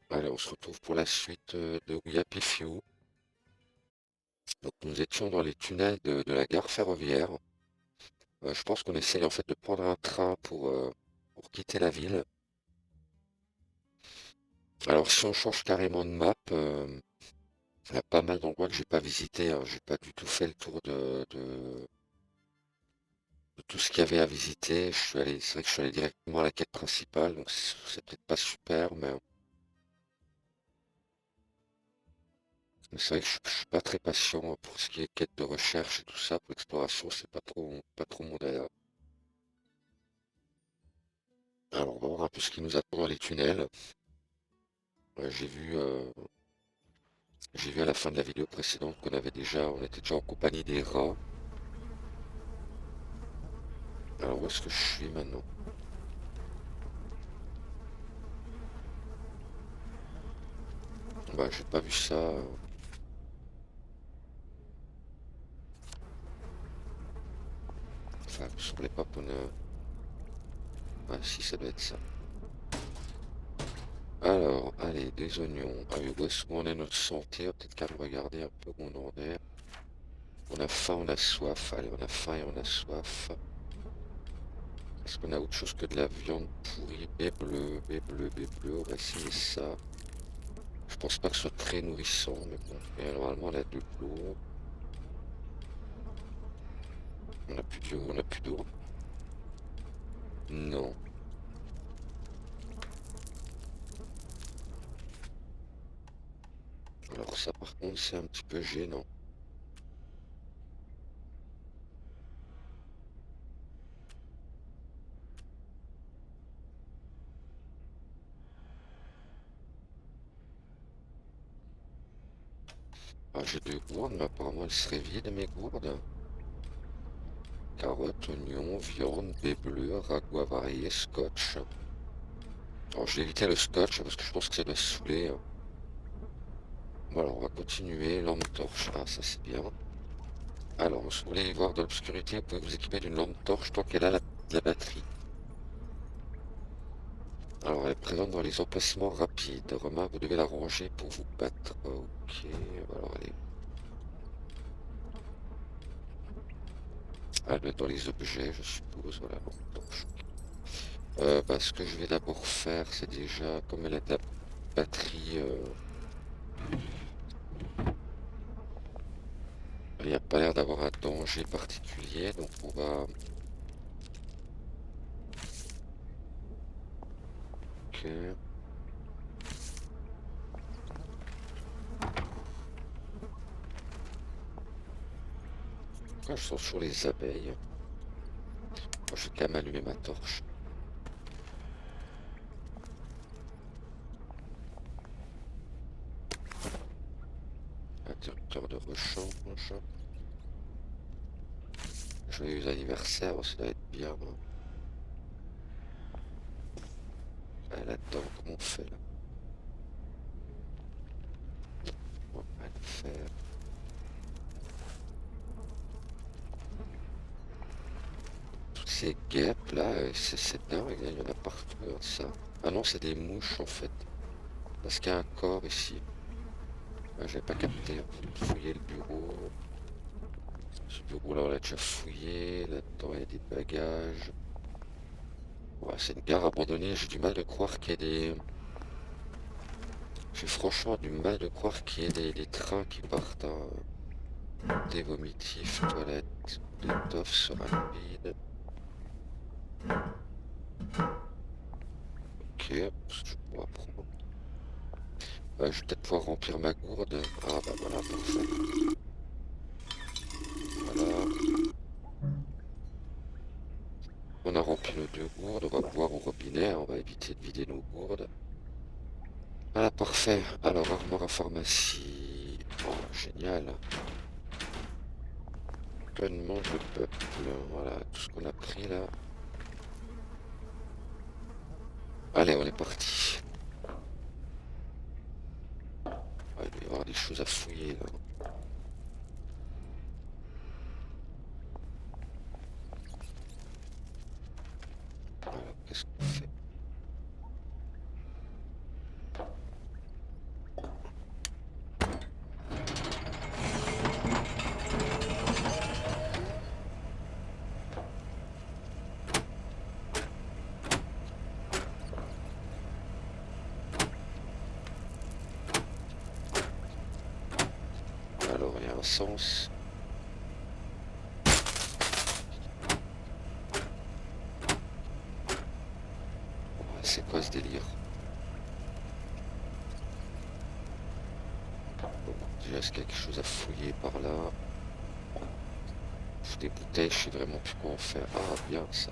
Allez, on se retrouve pour la suite de We Happy Few. Donc nous étions dans les tunnels de la gare ferroviaire. Je pense qu'on essaye en fait de prendre un train pour quitter la ville. Alors si on change carrément de map, il y a pas mal d'endroits que j'ai pas visité, hein. J'ai pas du tout fait le tour de tout ce qu'il y avait à visiter. C'est vrai que je suis allé directement à la quête principale, donc c'est peut-être pas super, mais c'est vrai que je suis pas très patient pour ce qui est quête de recherche et tout ça. Pour l'exploration, c'est pas trop mon délire. Alors, on va voir un peu ce qui nous attend dans les tunnels. Ouais, j'ai vu à la fin de la vidéo précédente on était déjà en compagnie des rats. Alors, où est-ce que je suis maintenant? Bah, j'ai pas vu ça. Enfin, il me semblait pas qu'on a... Ah, si, ça doit être ça. Alors, allez, des oignons. Ah oui, où est-ce qu'on est notre santé? On va peut-être qu'à regarder un peu où on en est. On a faim, on a soif. Allez, on a faim et on a soif. Est-ce qu'on a autre chose que de la viande pourrie? Baie bleue, baie bleue. On va essayer ça. Je pense pas que ce soit très nourrissant, mais bon. Et normalement, on a de l'eau. On a plus d'eau, on a plus d'eau. Non. Alors ça, par contre, c'est un petit peu gênant. Ah, j'ai deux gourdes, mais apparemment, elles seraient vides, mes gourdes. Carottes, oignons, viande, baie bleue, ragoût avarié, scotch. Alors, j'ai évité le scotch parce que je pense que ça doit saouler, hein. Bon, alors, on va continuer. Lampe torche. Ah, ça, c'est bien. Alors, si vous voulez voir dans l'obscurité, vous pouvez vous équiper d'une lampe torche tant qu'elle a la batterie. Alors, elle est présente dans les emplacements rapides. Romain, vous devez la ranger pour vous battre. Ok, alors elle est... Elle doit être dans les objets, je suppose. Voilà, lampe torche. Bah, ce que je vais d'abord faire, c'est déjà, comme elle a de la batterie, il n'y a pas l'air d'avoir un danger particulier, donc on va... Ok. Pourquoi je sens sur les abeilles? Moi, je vais quand même allumer ma torche. Interrupteur de rechange. Joyeux anniversaire, ça doit être bien, hein. Ah, là-dedans, comment on fait là? On va le faire. Toutes ces guêpes là, c'est dingue, il y en a partout, hein, ça. Ah non, c'est des mouches en fait. Parce qu'il y a un corps ici. Ah, j'avais pas capté, hein. Faut fouiller le bureau. Ce bureau-là, on l'a déjà fouillé. Là-dedans, il y a des bagages. Ouais, c'est une gare abandonnée. J'ai du mal de croire qu'il y ait des... J'ai franchement du mal de croire qu'il y ait des trains qui partent, hein. Des vomitifs, toilettes, l'étoffe rapide. Ok, je pourrais prendre. Je vais peut-être pouvoir remplir ma gourde. Ah bah voilà, parfait. Voilà. On a rempli nos deux gourdes. On va boire au robinet, hein. On va éviter de vider nos gourdes. Ah, parfait. Alors, armoire à pharmacie. Oh, génial. Pleinement de peuple. Voilà, tout ce qu'on a pris là. Allez, on est parti. Ah, il doit y avoir des choses à fouiller là. Alors, qu'est-ce qu'on fait? un sens. Ouais, c'est quoi ce délire? Bon, déjà, est-ce qu'il y a quelque chose à fouiller par là? Des bouteilles, je sais vraiment plus quoi en faire. Ah, bien ça.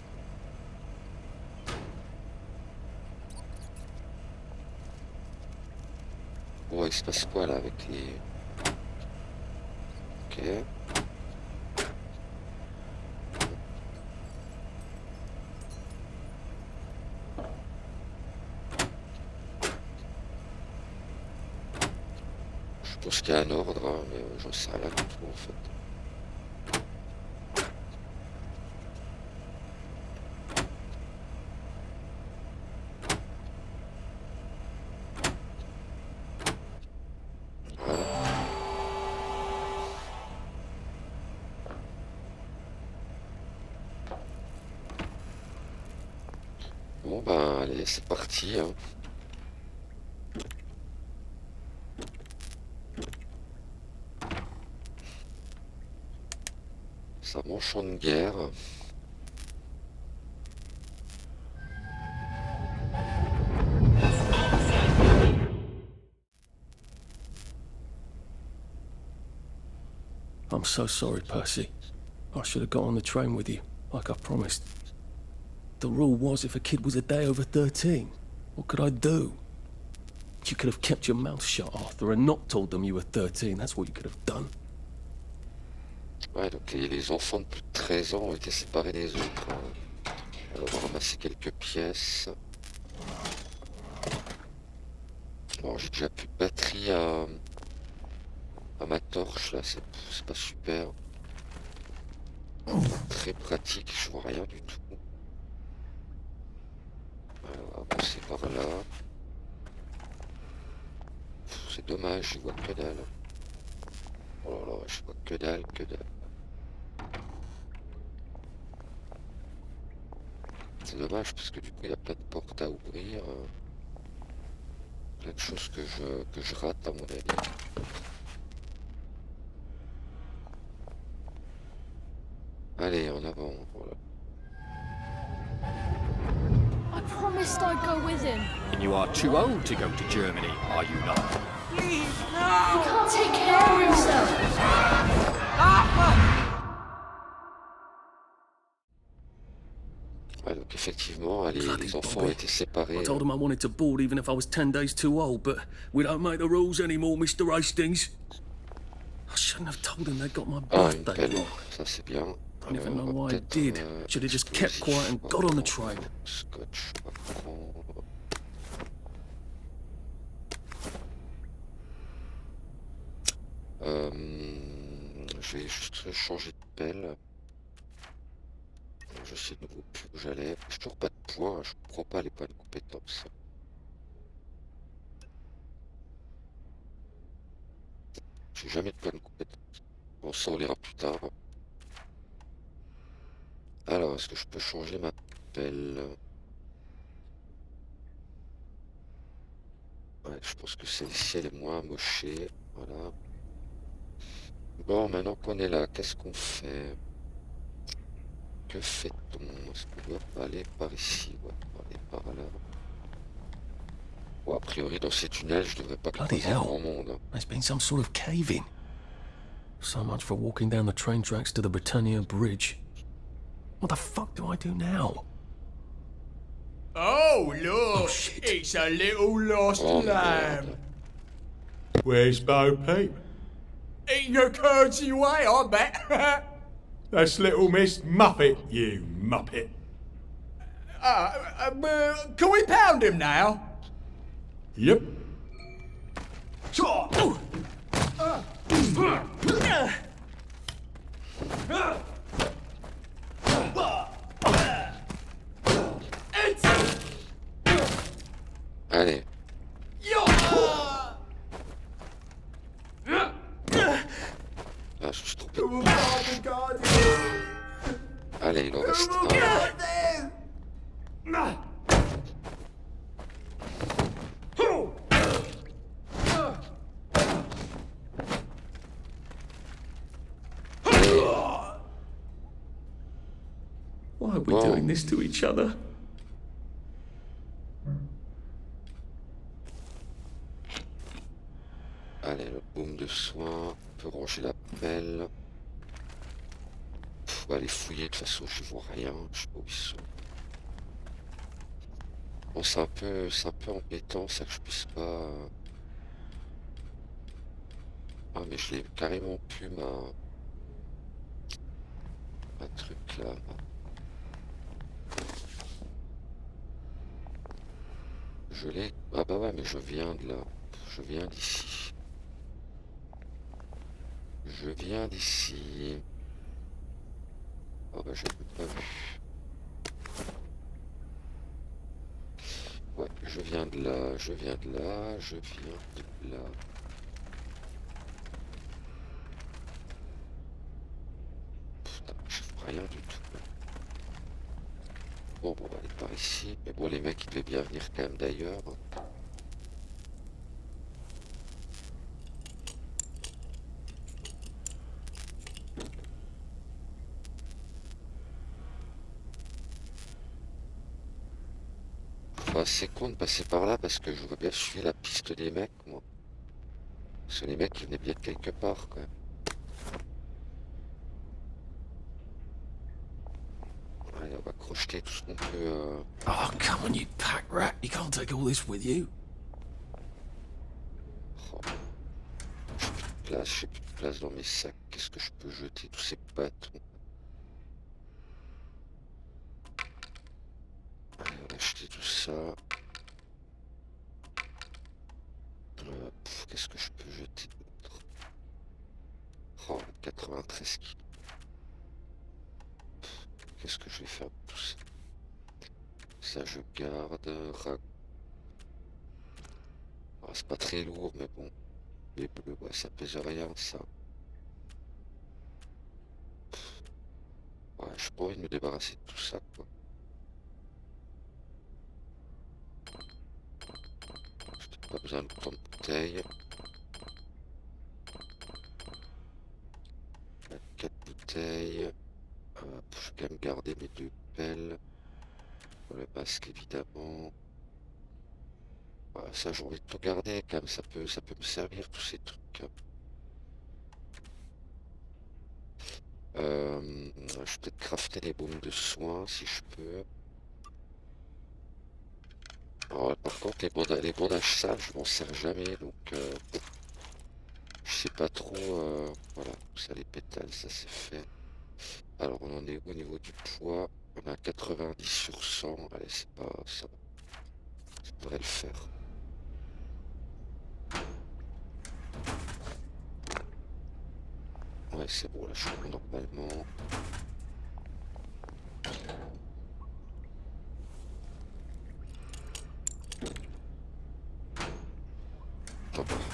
Bon, il se passe quoi là avec les... Ok. Je pense qu'il y a un ordre, hein, mais j'en sais rien du tout en fait. Bon ben allez, c'est parti, hein. Ça mange champ de guerre. I'm so sorry, Percy. I should have got on the train with you, like I promised. The rule was if a kid was a day over 13, what could I do? You could have kept your mouth shut, Arthur, and not told them you were 13. That's what you could have done. Ouais, donc les enfants de plus de 13 ans ont été séparés des autres. Alors, on va ramasser quelques pièces. Bon, j'ai déjà plus de batterie à ma torche, là, c'est pas super. Très pratique, je vois rien du tout. Alors, avancer par là. C'est dommage, je vois que dalle. Oh là là, je vois que dalle, que dalle. C'est dommage parce que du coup il y a plein de portes à ouvrir. Plein de choses que je rate à mon avis. Allez, en avant, voilà. I promised I'd go with him. And you are too old to go to Germany, are you not? He can't take care of himself. Ouais, donc effectivement, allez, Bloody les enfants ont Bobby. été séparés. I told him I wanted to board even if I was 10 days too old, but we don't make the rules anymore, Mr. Hastings. I shouldn't have told him they got my Ah, une birthday pelle, wrong. ça c'est bien. Don't even know on va why I peut-être, did. Should have just kept explosif, quiet and on va got on the prendre train. Scotch, on va prendre. Je vais juste changer de pelle. Je sais de nouveau plus où j'allais. J'ai toujours pas de points, je comprends pas les points de compétence. J'ai jamais de points de compétence. Bon, ça on lira plus tard. Alors, est-ce que je peux changer ma pelle? Ouais, je pense que celle-ci elle est moins amochée. Voilà. Bon, maintenant qu'on est là, qu'est-ce qu'on fait? Que fait-on? Est-ce qu'on doit pas aller par ici? Ouais, on va aller par là. Bon, a priori, dans ces tunnels, je devrais pas Bloody croiser hell. grand monde. Hein. There's been some sort of cave-in. So much for walking down the train tracks to the Britannia Bridge. What the fuck do I do now? Oh, look! Oh, shit. It's a little lost Oh, lamb. merde. Where's Bo Peep? Eating her curds away, I bet. That's little Miss Muppet, you muppet. Can we pound him now? Yep. Allez. Ah, je suis trompé. Allez, il en reste un. are we doing this to each other? Allez, le boom de soin. On peut ranger la pelle. Faut aller fouiller, de toute façon je vois rien, je sais pas où ils sont. Bon, c'est un peu embêtant ça que je puisse pas... Ah mais je l'ai carrément pu ma truc là. Je l'ai... Ah bah ouais mais je viens de là. Je viens d'ici. Je viens d'ici. Oh bah j'avais pas vu. Ouais, je viens de là, je viens de là, je viens de là. Putain, je vois rien du tout. Bon, on va aller par ici. Mais bon, les mecs, ils devaient bien venir quand même d'ailleurs. Enfin, c'est con de passer par là parce que je vois bien suivre la piste des mecs, moi. Parce que les mecs, ils venaient bien de quelque part, quand même. Allez, on va crocheter tout ce qu'on peut. Oh, come on, you pack rat. You can't take all this with you. Oh. J'ai plus de place dans mes sacs. Qu'est-ce que je peux jeter tous ces bâtons? Allez, on va acheter tout ça. Qu'est-ce que je peux jeter d'autre? Oh, 93 kilos. Qu'est-ce que je vais faire de tout ça? Ça, je garde. Ah, c'est pas très lourd, mais bon. Les bleus, ouais, ça pèse rien, ça. Ouais, j'ai pas envie de me débarrasser de tout ça, quoi. J'ai pas besoin de tant de bouteilles. 4 bouteilles. Je vais quand même garder mes 2 pelles. Pour le masque, évidemment. Voilà, ça, j'ai envie de tout garder, quand même. Ça peut me servir, tous ces trucs. Je vais peut-être crafter des baumes de soins, si je peux. Alors, par contre, les bandages sales, je m'en sers jamais, donc... je sais pas trop... voilà, ça, les pétales, ça c'est fait. Alors, on en est au niveau du poids. On a 90 sur 100. Allez, c'est pas ça. Ça devrait le faire. Ouais, c'est bon, là, je suis normalement.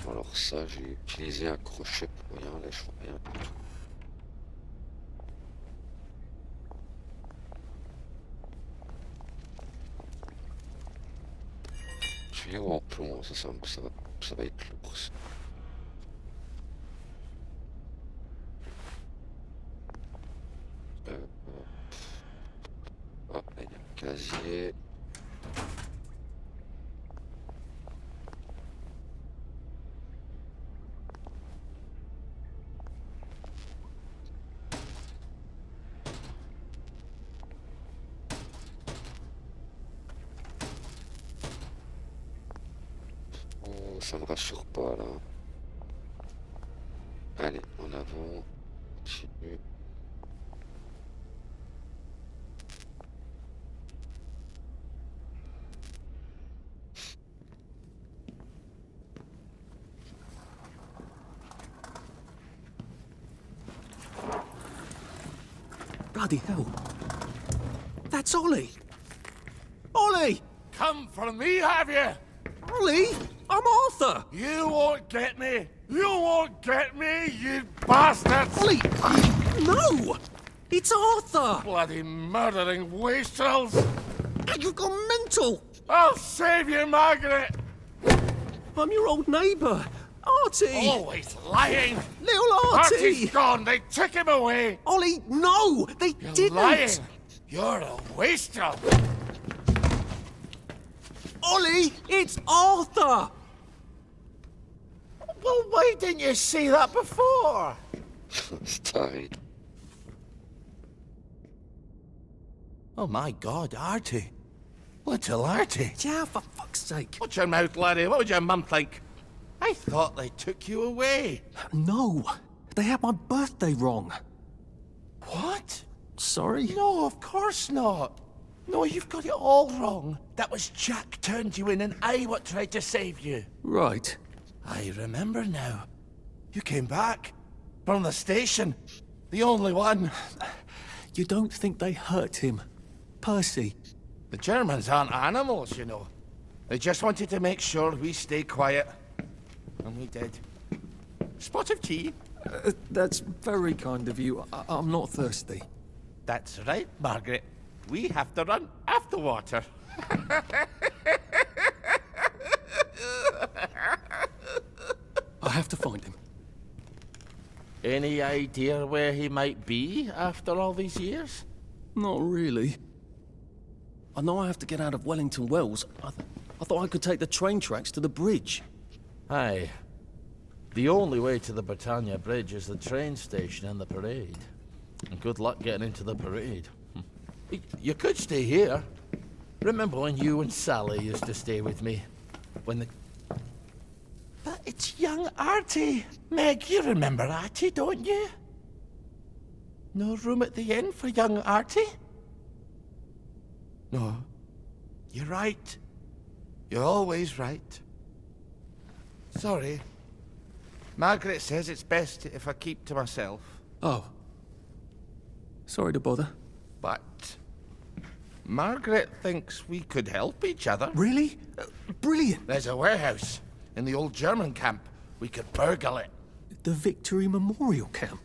Alors ça, j'ai utilisé un crochet pour rien. Là, je vois rien du tout. Tuyau en plomb, ça va être lourd. Ça. Ah, là, il y a un casier. Oh, ça me rassure pas là. Allez, en avant, continue. Bloody hell. That's Ollie. Ollie! Come for me, have you? Ollie! I'm Arthur! You won't get me! You won't get me, you bastards! Ollie! No! It's Arthur! Bloody murdering wastrels! You've gone mental! I'll save you, Margaret! I'm your old neighbour, Artie! Always lying! Little Artie! Artie's gone! They took him away! Ollie, no! They You're didn't! lying! You're a waster. Ollie, it's Arthur! Well, why didn't you say that before? C'est taré. Oh my God, Artie. Little Artie. Yeah, for fuck's sake. Watch your mouth, laddie. What would your mum think? I thought they took you away. No, they had my birthday wrong. What? Sorry? No, of course not. No, you've got it all wrong. That was Jack turned you in and I what tried to save you. Right. I remember now. You came back. From the station. The only one. You don't think they hurt him? Percy? The Germans aren't animals, you know. They just wanted to make sure we stay quiet. And we did. Spot of tea? That's very kind of you. I'm not thirsty. That's right, Margaret. We have to run after water. I have to find him. Any idea where he might be after all these years? Not really. I know I have to get out of Wellington Wells. I thought I could take the train tracks to the bridge. Aye. The only way to the Britannia Bridge is the train station and the parade. And good luck getting into the parade. You could stay here. Remember when you and Sally used to stay with me? When the... But it's young Artie. Meg, you remember Artie, don't you? No room at the inn for young Artie? No. You're right. You're always right. Sorry. Margaret says it's best if I keep to myself. Oh. Sorry to bother. But Margaret thinks we could help each other. Really? Brilliant. There's a warehouse in the old German camp. We could burgle it. The Victory Memorial Camp?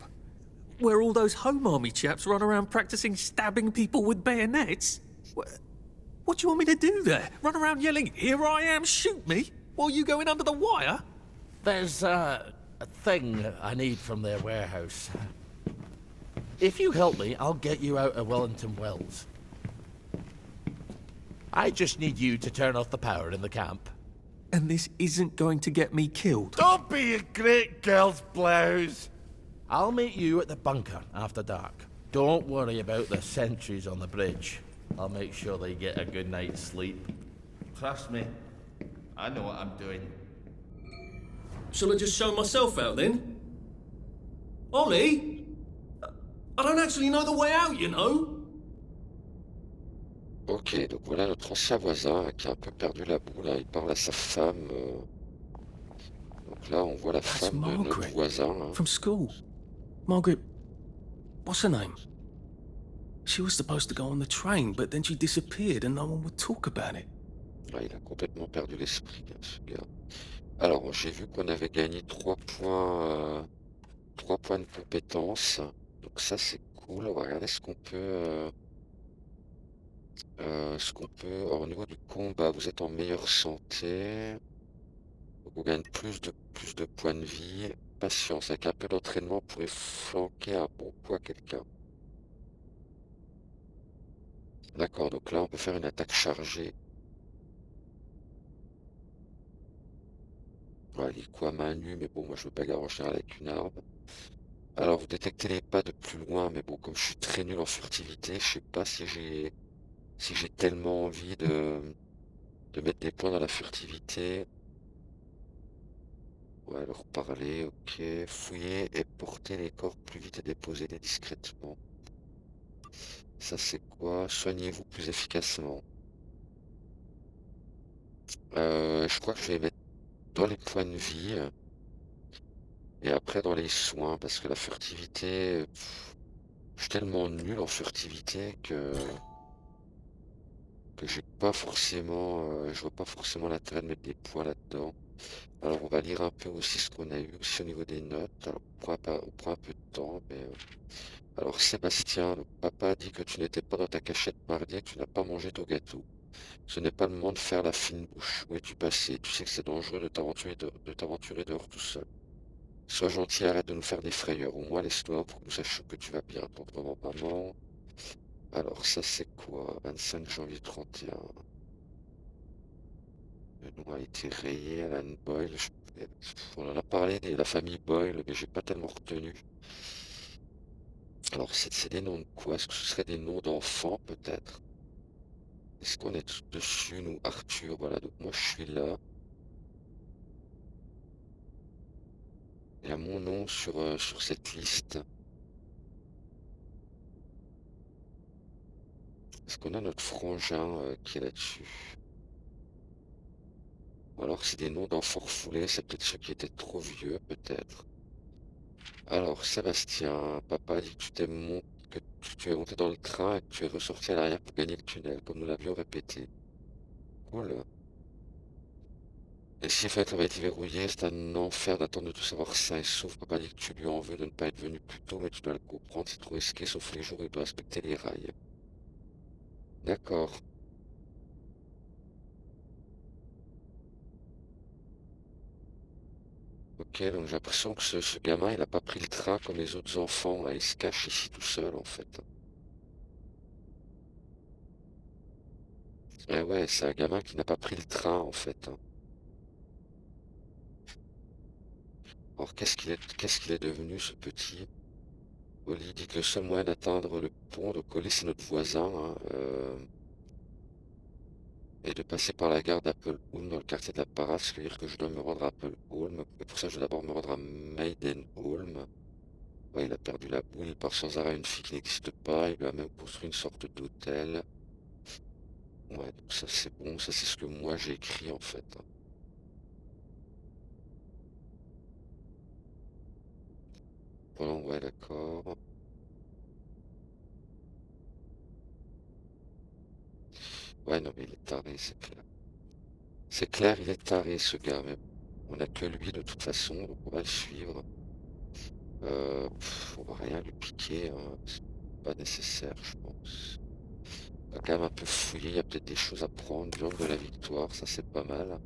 Where all those Home Army chaps run around practicing stabbing people with bayonets? What do you want me to do there? Run around yelling, "Here I am, shoot me," while you go in under the wire? There's a thing I need from their warehouse. If you help me, I'll get you out of Wellington Wells. I just need you to turn off the power in the camp. And this isn't going to get me killed. Don't be a great girl's blouse. I'll meet you at the bunker after dark. Don't worry about the sentries on the bridge. I'll make sure they get a good night's sleep. Trust me, I know what I'm doing. Shall I just show myself out then? Ollie? I don't actually know the way out, you know. Ok, donc voilà notre ancien voisin qui a un peu perdu la boule, hein. Il parle à sa femme. Donc là, on voit la That's femme de notre Margaret. voisin, hein. From school. Margaret, what's her name? She was supposed to go on the train, but then she disappeared and no one would talk about it. Ouais, il a complètement perdu l'esprit, hein, ce gars. Alors, j'ai vu qu'on avait gagné 3 points, 3 points de compétence. Donc ça, c'est cool. On va regarder ce qu'on peut... au niveau du combat, vous êtes en meilleure santé. Donc on gagne plus de points de vie. Patience, avec un peu d'entraînement, on pourrait flanquer un bon coup à quelqu'un. D'accord, donc là, on peut faire une attaque chargée. Voilà, il est quoi à main nue, mais bon, moi je veux pas en général avec une arme. Alors, vous détectez les pas de plus loin, mais bon, comme je suis très nul en furtivité, je sais pas si j'ai tellement envie de mettre des points dans la furtivité. Ouais, leur parler, ok. Fouiller et porter les corps plus vite et déposer-les discrètement. Ça c'est quoi? Soignez-vous plus efficacement. Je crois que je vais mettre dans les points de vie. Et après dans les soins, parce que la furtivité... je suis tellement nul en furtivité que j'ai pas forcément... je vois pas forcément l'intérêt de mettre des points là-dedans. Alors on va lire un peu aussi ce qu'on a eu aussi au niveau des notes. Alors on prend un peu de temps, mais... Alors Sébastien, le papa dit que tu n'étais pas dans ta cachette mardi et que tu n'as pas mangé ton gâteau. Ce n'est pas le moment de faire la fine bouche. Où es-tu passé? Tu sais que c'est dangereux de t'aventurer dehors tout seul. Sois gentil, arrête de nous faire des frayeurs. Au moins laisse-toi pour que nous sachions que tu vas bien. Donc maman, Alors ça c'est quoi? 25 janvier 31. Le nom a été rayé, Alan Boyle. On en a parlé de la famille Boyle, mais j'ai pas tellement retenu. Alors c'est des noms de quoi? Est-ce que ce serait des noms d'enfants peut-être? Est-ce qu'on est tous dessus, nous, Arthur? Voilà, donc moi je suis là. Il y a mon nom sur cette liste. Est-ce qu'on a notre frangin qui est là-dessus? Ou alors c'est des noms d'enfants refoulés, c'est peut-être ceux qui étaient trop vieux, peut-être. Alors, Sébastien, papa dit que que tu es monté dans le train et que tu es ressorti à l'arrière pour gagner le tunnel, comme nous l'avions répété. Cool. Et si le fenêtre avait été verrouillé, c'est un enfer d'attendre de tout savoir sain et sauf. Papa dit que tu lui en veux de ne pas être venu plus tôt, mais tu dois le comprendre, c'est trop risqué, sauf les jours où il doit respecter les rails. D'accord. Ok, donc j'ai l'impression que ce gamin, il a pas pris le train comme les autres enfants, hein. Il se cache ici tout seul, en fait. Eh ouais, c'est un gamin qui n'a pas pris le train, en fait, hein. Alors, qu'est-ce qu'il est devenu, ce petit? Oli dit que le seul moyen d'atteindre le pont de Collet, c'est notre voisin, hein, et de passer par la gare d'Appleholm dans le quartier de la Parade, ce qui veut dire que je dois me rendre à Appleholm. Et pour ça, je dois d'abord me rendre à Maidenholm. Ouais, il a perdu la boule, il part sans arrêt à une fille qui n'existe pas, il lui a même construit une sorte d'hôtel. Ouais, donc ça c'est bon, ça c'est ce que moi j'ai écrit en fait, hein. Bon, ouais, d'accord. Ouais, non, mais il est taré, c'est clair. C'est clair, il est taré ce gars, mais on a que lui de toute façon, donc on va le suivre. On va rien lui piquer, hein. C'est pas nécessaire, je pense. On va quand même un peu fouiller, il y a peut-être des choses à prendre. Viande de la victoire, ça c'est pas mal.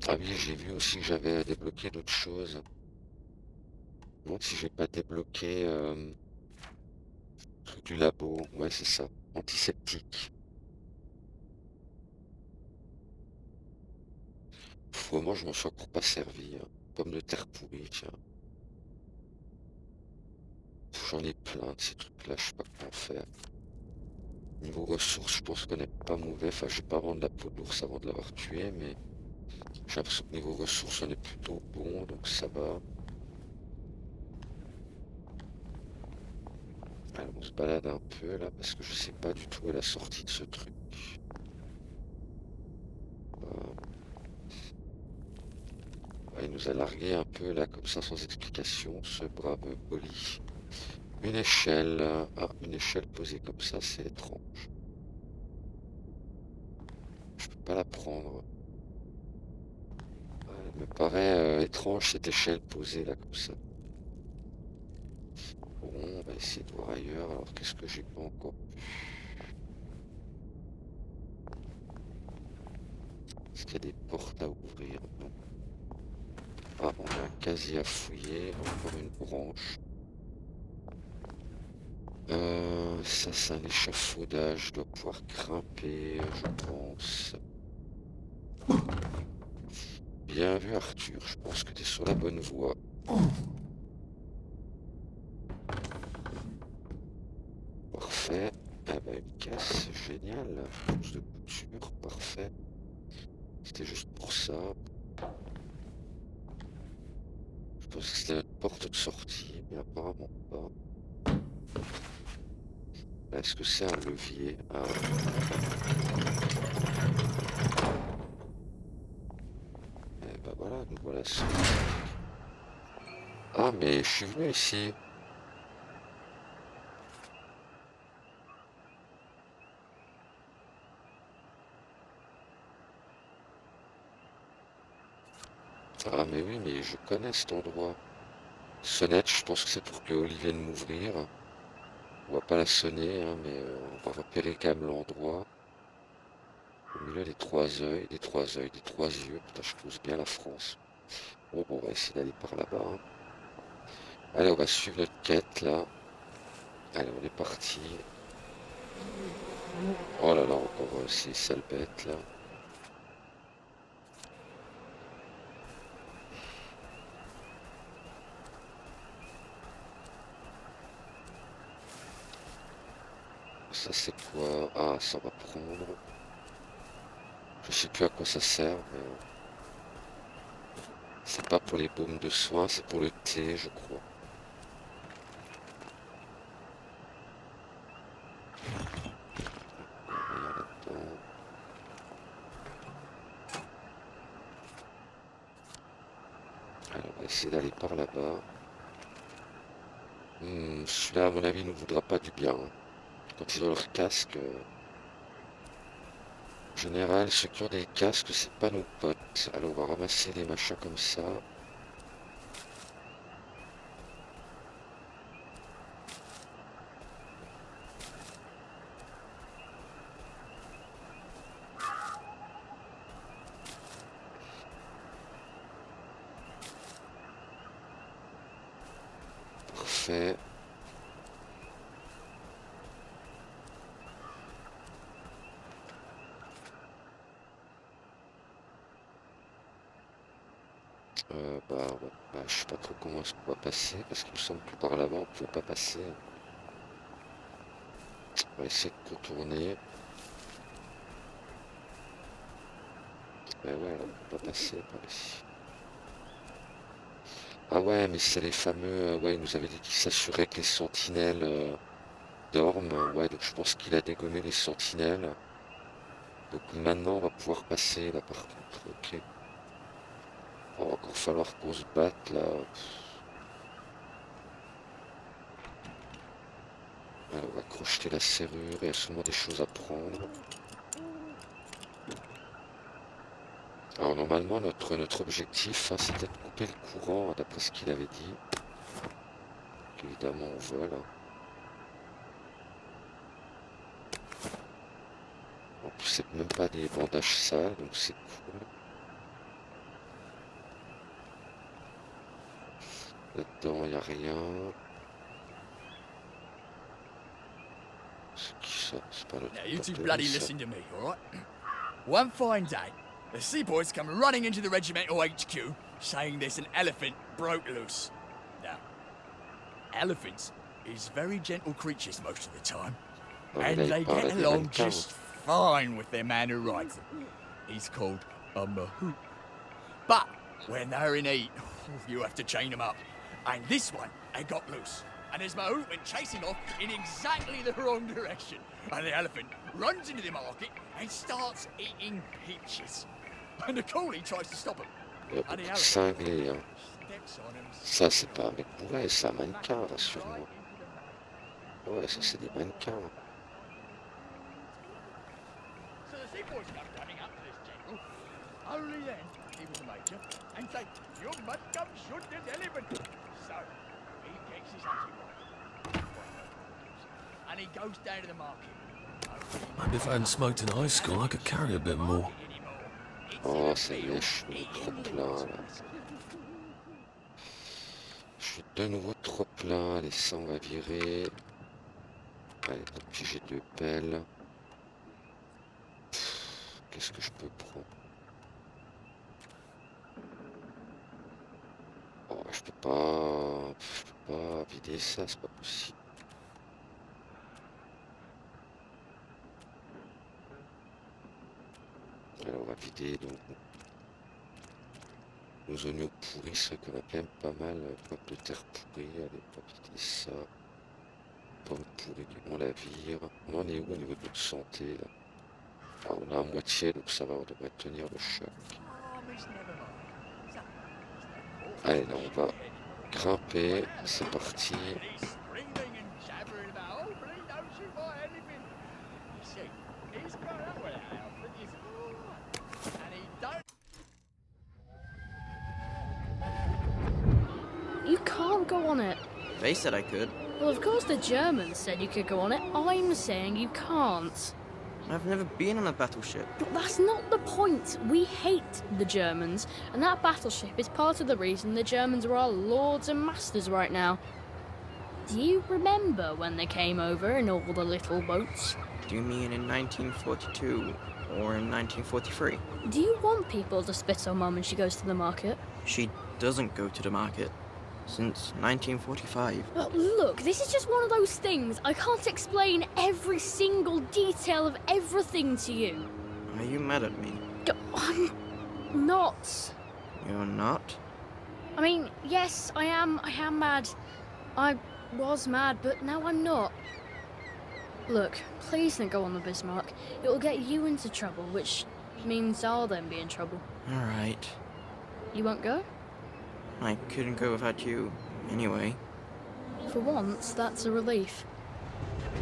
Ah oui, j'ai vu aussi que j'avais débloqué d'autres choses. Je me demande si j'ai pas débloqué truc du labo. Ouais, c'est ça. Antiseptique. Moi, je m'en suis encore pas servi, hein. Pomme de terre pourrie, tiens. J'en ai plein de ces trucs-là, je sais pas quoi en faire. Niveau ressources, je pense qu'on n'est pas mauvais. Enfin, je vais pas vendre la peau d'ours avant de l'avoir tué, mais j'ai l'impression que niveau ressources, on est plutôt bon, donc ça va. Alors, on se balade un peu là, parce que je sais pas du tout où est la sortie de ce truc. Ouais, il nous a largué un peu là, comme ça, sans explication, ce brave Oli. Une échelle. Ah, une échelle posée comme ça, c'est étrange. Je peux pas la prendre. Ouais, elle me paraît étrange cette échelle posée là comme ça. Bon, on va essayer de voir ailleurs. Alors qu'est-ce que j'ai pas encore vu? Est-ce qu'il y a des portes à ouvrir? Non. Ah, on a un casier à fouiller. Encore une branche. Ça c'est un échafaudage. Je dois pouvoir grimper, je pense. Bien vu Arthur, je pense que tu es sur la bonne voie. Parfait. Ah bah une casse, génial. Chose de couture, parfait. C'était juste pour ça. Je pense que c'était notre porte de sortie, mais apparemment pas. Est-ce que c'est un levier? Ah. Et bah voilà, nous voilà sortis. Ah mais je suis venu ici. Ah mais oui, mais je connais cet endroit. Sonnette, je pense que c'est pour que Olivier vienne m'ouvrir. On va pas la sonner, hein, mais on va repérer quand même l'endroit. Au milieu des trois œils, des trois œils, des trois yeux. Putain, je pose bien la France. Bon, on va essayer d'aller par là-bas, hein. Allez, on va suivre notre quête là. Allez, on est parti. Oh là là, encore ces sales bêtes là. Ça c'est quoi? Ah, ça va prendre. Je sais plus à quoi ça sert, mais... C'est pas pour les baumes de soins, c'est pour le thé, je crois. Rien là-dedans. Alors, on va essayer d'aller par là-bas. Celui-là, à mon avis, ne voudra pas du bien. Hein. Quand ils ont leur casque... En général, ceux qui ont des casques, c'est pas nos potes. Alors, on va ramasser des machins comme ça. Parfait. Je sais pas trop comment est-ce qu'on va passer, parce qu'il me semble que par là-bas on pouvait pas passer. On va essayer de contourner. Mais ouais, on peut pas passer par ici. Ah ouais, mais c'est les fameux... ouais, il nous avait dit qu'il s'assurait que les sentinelles dorment. Ouais, donc je pense qu'il a dégommé les sentinelles. Donc maintenant on va pouvoir passer là par contre. Ok. Il va encore falloir qu'on se batte là. Alors, on va crocheter la serrure, il y a sûrement des choses à prendre. Alors normalement notre objectif hein, c'était de couper le courant d'après ce qu'il avait dit. Donc, évidemment on vole. En plus c'est même pas des bandages sales donc c'est cool. Là-dedans, il n'y a rien. C'est qui ça? C'est pas notre Now, you two pote, bloody ça. listen to me, alright? One fine day, the seaboys come running into the regimental HQ, saying there's an elephant broke loose. Now, elephants is very gentle creatures most of the time, Non, mais and là, il they parle get des along mannequins. just fine with their man who rides them. He's called a mahout. But when they're in heat, you have to chain them up. And this one, they got loose. And his mahout went chasing off in exactly the wrong direction. And the elephant runs into the market and starts eating peaches. And the coolie tries to stop him. Il y a And the beaucoup de elephant cinglés. Hein. steps on him. Ça, c'est pas un mec bourré, c'est un mannequin, rassure-moi. Ouais, ça, c'est des mannequins. So the seaboys come running up to this general. Only then he was a major and say, "You must come shoot this elephant." So he gets his hunting rifle and he goes down to the market. Maybe if I hadn't smoked in high school, I could carry a bit more. Oh, c'est lèche, trop plein, là. Je suis de nouveau trop plein. Allez, ça, on va virer. Allez, tant pis, j'ai 2 pelles. Qu'est-ce que je peux prendre? Oh, je peux pas vider ça, c'est pas possible. Alors, on va vider donc nos oignons pourris, c'est vrai qu'on a quand même pas mal. Pommes de terre pourries, allez, pas vider ça. Pommes pourries, on la vire. On en est où au niveau de notre santé là? Ah, on a à moitié, donc ça va, on devrait tenir le choc. Allez, là, on va grimper, c'est parti. And he's screaming and jabbering about, "Oh, please don't shoot my elephant." You see, he's got up with that elephant, and he don't. You can't go on it. They said I could. Well, of course the Germans said you could go on it. I'm saying you can't. I've never been on a battleship. But that's not the point. We hate the Germans, and that battleship is part of the reason the Germans are our lords and masters right now. Do you remember when they came over in all the little boats? Do you mean in 1942 or in 1943? Do you want people to spit on Mum when she goes to the market? She doesn't go to the market since 1945. But look, this is just one of those things. I can't explain every single detail of everything to you. Are you mad at me? I'm not. You're not? I mean, yes, I am mad. I was mad, but now I'm not. Look, please don't go on the Bismarck. It will get you into trouble, which means I'll then be in trouble. Alright. You won't go? I couldn't go without you, anyway. For once, that's a relief.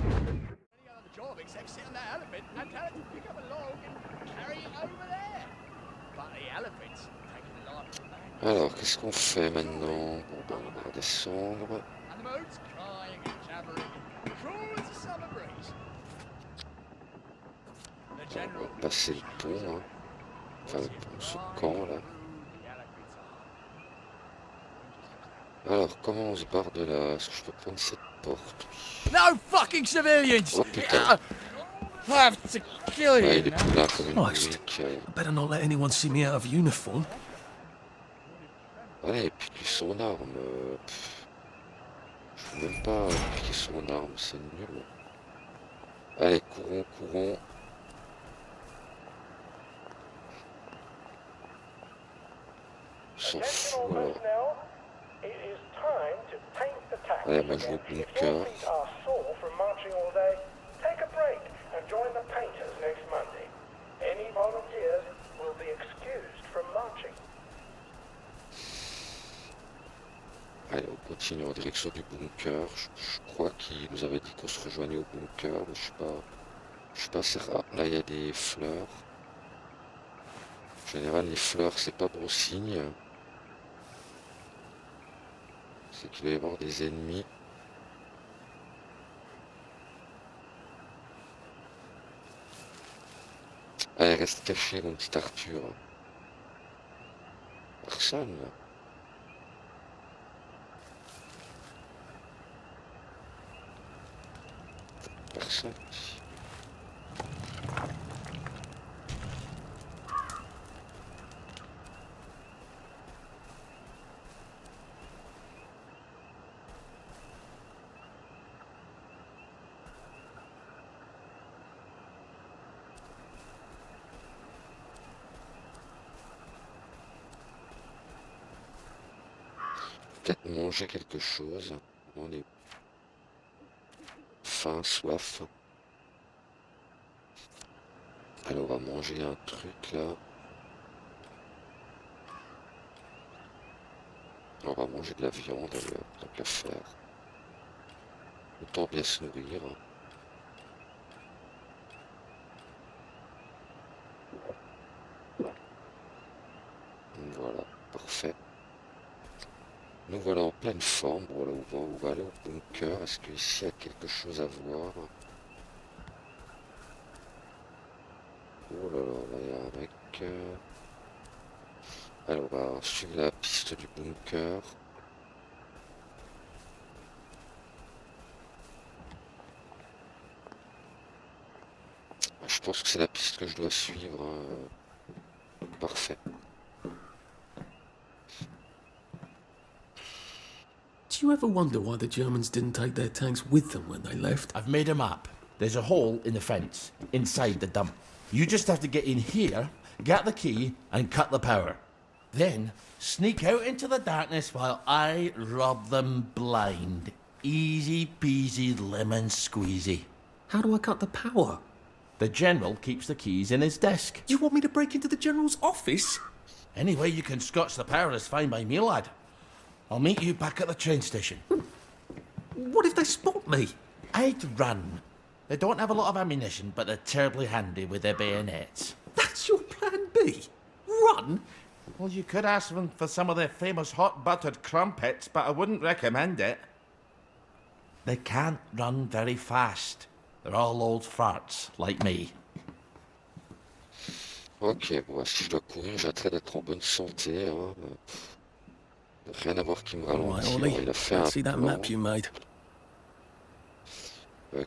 Any other job except sit on that elephant and tell it to pick up a log and carry it over there. But the elephant's taking the life of the man. Alors, qu'est-ce qu'on fait maintenant? Bon, ben, on va descendre. And the boat's crying and jabbering, cool as a summer breeze. The general. On va passer le pont, hein. Enfin, le pont, ce camp, là. Alors, comment on se barre de là? Est-ce que je peux prendre cette porte? No fucking civilians! Oh putain. I have to kill Ouais, you il est plus là comme une Christ. brique. I better not let anyone see me out of uniform. Allez, piquer son arme. Je veux même pas piquer son arme, c'est nul. Allez, courons, courons. On s'en fout alors. Allez, moi je vais au bunker. Allez, on continue en direction du bunker. Je crois qu'il nous avait dit qu'on se rejoignait au bunker, mais je suis pas certain. Là, il y a des fleurs. En général, les fleurs, c'est pas bon signe. C'est qu'il va y avoir des ennemis. Allez, reste caché, mon petit Arthur. Personne, là. Personne. Peut-être manger quelque chose. On est faim, soif. Allez, on va manger un truc là. On va manger de la viande, tant qu'à faire. Autant bien se nourrir. Voilà, parfait. Nous voilà en pleine forme. Voilà, on va aller au bunker. Est-ce qu'ici il y a quelque chose à voir? Oh là là, là il y a un mec. Alors on va suivre la piste du bunker. Je pense que c'est la piste que je dois suivre. Parfait. Do you ever wonder why the Germans didn't take their tanks with them when they left? I've made a map. There's a hole in the fence, inside the dump. You just have to get in here, get the key, and cut the power. Then, sneak out into the darkness while I rob them blind. Easy peasy lemon squeezy. How do I cut the power? The General keeps the keys in his desk. You want me to break into the General's office? Any way you can scotch the power is fine by me, lad. I'll meet you back at the train station. What if they spot me? I'd run. They don't have a lot of ammunition, but they're terribly handy with their bayonets. That's your plan B? Run? Well, you could ask them for some of their famous hot buttered crumpets, but I wouldn't recommend it. They can't run very fast. They're all old farts, like me. Ok, bon, si je dois courir, j'ai intérêt d'être en bonne santé. Hein. Rien à voir qui me All right, ralentit. Alors, Ollie. il a fait Let's un see that plan. map you made.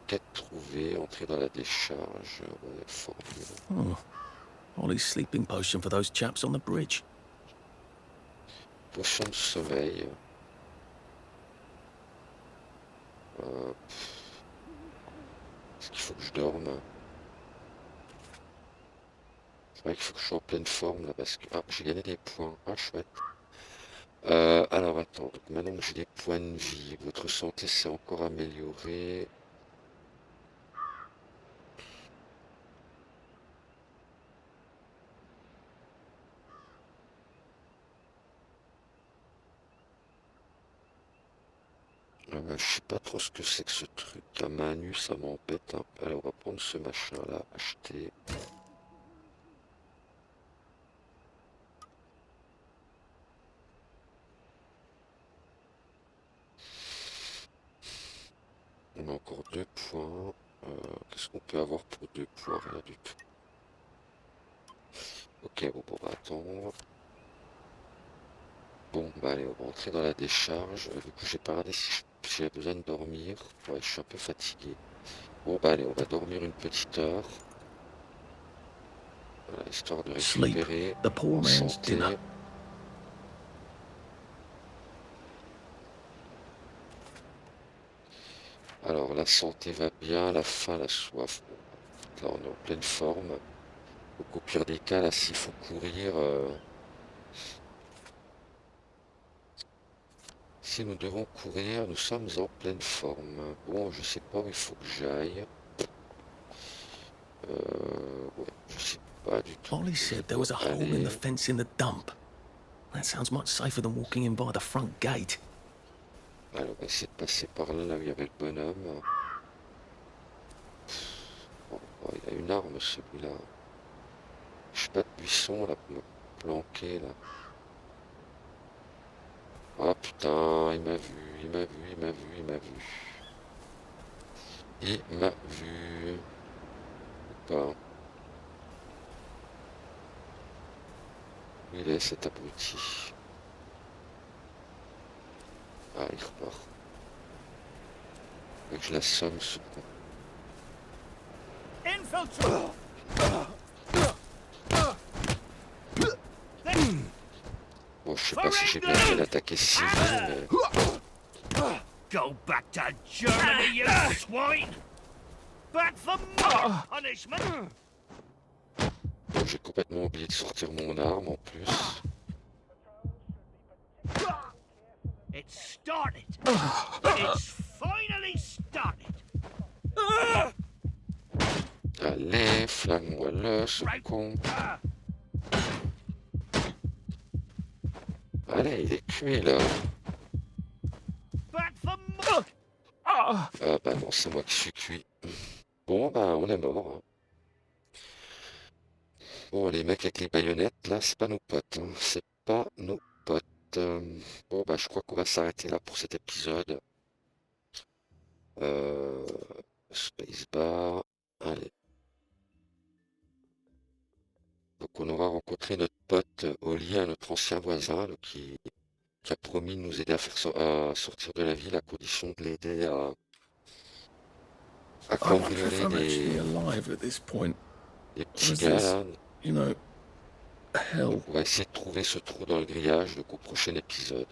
Quête trouvée, entrer dans la décharge. Ouais, formule. Oh. Ollie's sleeping potion for those chaps on the bridge. Potion de sommeil. Est-ce qu'il faut que je dorme? C'est vrai qu'il faut que je sois en pleine forme là parce que j'ai gagné des points. Ah, chouette. Alors attends, donc maintenant que j'ai des points de vie, votre santé s'est encore améliorée. Je sais pas trop ce que c'est que ce truc. À main nue, ça m'embête un peu. Alors on va prendre ce machin là, acheter. On a encore 2 points. Qu'est-ce qu'on peut avoir pour 2 points? Rien du tout. Ok, bon, on va attendre. Bon, bah allez, on va rentrer dans la décharge. Du coup, j'ai pas regardé si j'ai besoin de dormir. Ouais, je suis un peu fatigué. Bon, bah allez, on va dormir une petite heure. Voilà, histoire de Sleep, récupérer the poor en man's santé. dinner. Alors, la santé va bien, la faim, la soif. Là, on est en pleine forme. Donc, au pire des cas, là, s'il faut courir... Si nous devons courir, nous sommes en pleine forme. Bon, je sais pas où il faut que j'aille. Ouais, je sais pas du tout. Ollie said there was a hole in the fence in the dump. That sounds much safer than walking in by the front gate. Alors, on va essayer de passer par là, là où il y avait le bonhomme. Oh, il a une arme, celui-là. Je suis pas de buisson, là, pour me planquer, là. Ah, putain, il m'a vu, il m'a vu, il m'a vu, il m'a vu. Il m'a vu. Ou pas. Où il est, cet abruti? Ah, il repart. Faut que je l'assomme, ce con. Bon, je sais pas si j'ai bien fait d'attaquer civil, mais... Go back to Germany, you swine! Back for more punishment! Bon, j'ai complètement oublié de sortir mon arme, en plus. It's started! It's finally started! Allez, flingue-moi-le, ce con. Allez, il est cuit, là. Ah bah non, c'est moi qui suis cuit. Bon, bah on est mort. Hein. Bon, les mecs avec les baïonnettes, là, c'est pas nos potes. Hein. C'est pas nos potes. Bon, bah je crois qu'on va s'arrêter là pour cet épisode. Spacebar. Allez. Donc on aura rencontré notre pote Oli, notre ancien voisin, là, qui a promis de nous aider à sortir de la ville à condition de l'aider à cambrioler des petits gars là. You know, hell. Donc on va essayer de trouver ce trou dans le grillage donc au prochain épisode.